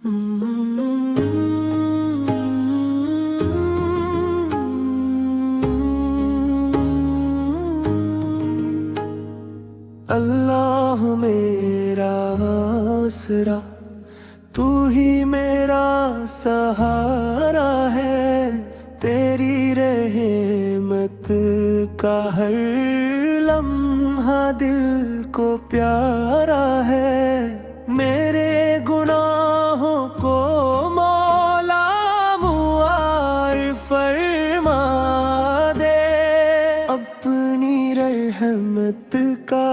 अल्लाह मेरा आसरा, तू ही मेरा सहारा है। तेरी रहमत का हर लम्हा दिल को प्यारा है। मेरे गुनाहों को मौला मुआर फरमा दे। अपनी रहमत का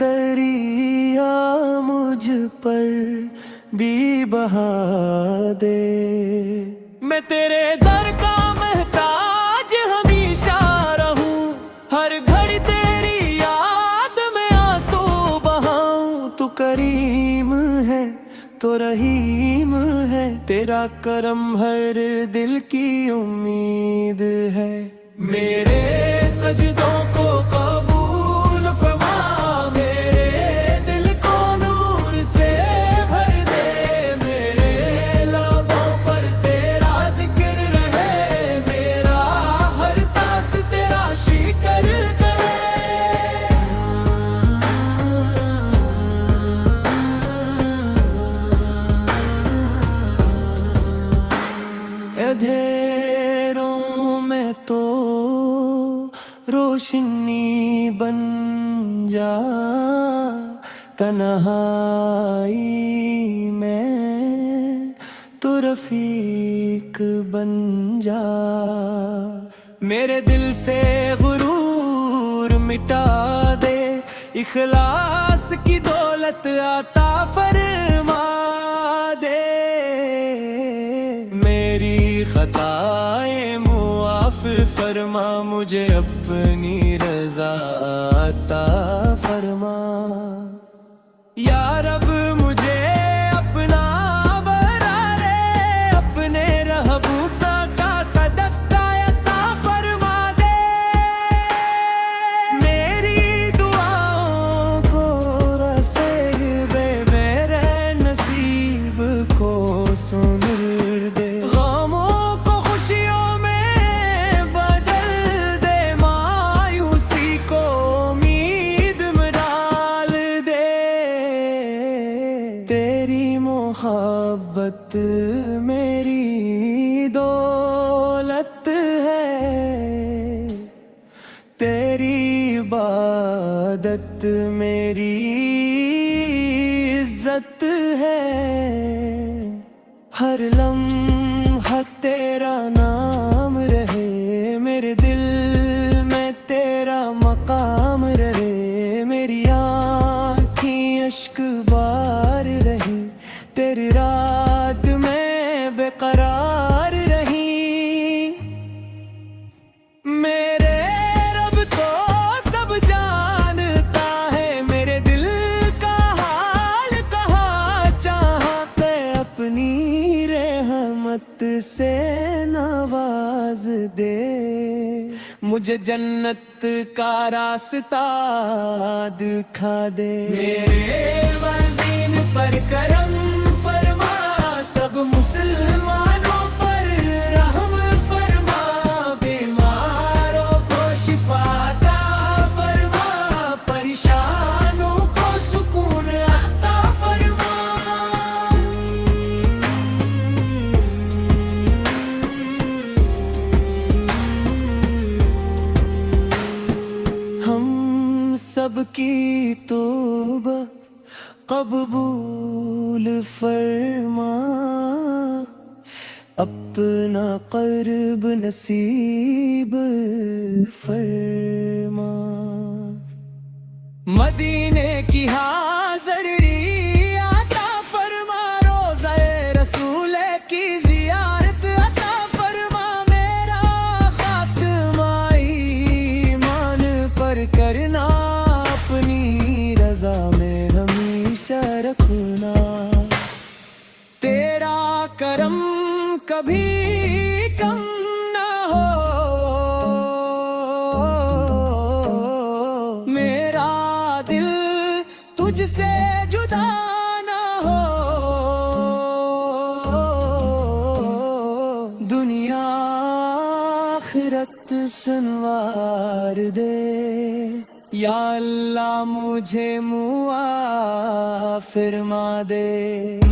दरिया मुझ पर भी बहा दे। मैं तेरे दर का महताज हमेशा रहूं, हर घड़ी तेरी याद में आंसू बहाऊं। तू करीम है तो रहीम है, तेरा करम हर दिल की उम्मीद है। मेरे सजदों को कबूल फरमा, मेरे दिल को नूर से भर दे। मेरे लबों पर तेरा जिक्र रहे, मेरा हर सांस तेरा शिक्र करे। अंधेरों में तो रोशनी बन जा, तन्हाई में तो रफीक बन जा। मेरे दिल से गुरूर मिटा दे, इखलास की दौलत आता फरमा दे। मेरी खताएं मुआफ फरमा, मुझे अपनी रज़ा अता फरमा। या रब मुझे अपना बना रे, अपने रहबूब का सदका अता फरमा दे। मेरी दुआओं को रसीबे मेरे नसीब को सुन दे। गमों को खुशियों में बदल दे, मायूसी को उम्मीद में डाल दे। तेरी मोहब्बत मेरी दौलत है, तेरी इबादत मेरी इज्जत है। हर लम्हा तेरा नाम रहे, मेरे दिल में तेरा मकाम रहे। मेरी आँखें अश्क बार रही, तेरी रात में बेकरार रही। मेरे रब तो सब जानता है, मेरे दिल का हाल कहाँ चाहते। अपनी रहमत से नवाज दे, मुझे जन्नत का रास्ता दिखा दे। मेरे वदीन पर करम फरमा, सब मुसलमानों पर रहम फरमा। बीमारों को शिफा अता फरमा, परेशानों को सुकून अता फरमा। हम सबकी तौबा कबूल फरमा, अपना क़र्ब नसीब फरमा। मदीने की हाज़री अता फरमा, रोज़े रसूल की ज़ियारत अता फरमा। मेरा खात्मा ईमान पर करना, अपनी रज़ा में हमेशा रखना। तेरा करम कभी कम ना हो, मेरा दिल तुझसे जुदा ना हो। संवार दे, या अल्लाह मुझे मुआ फिरमा दे।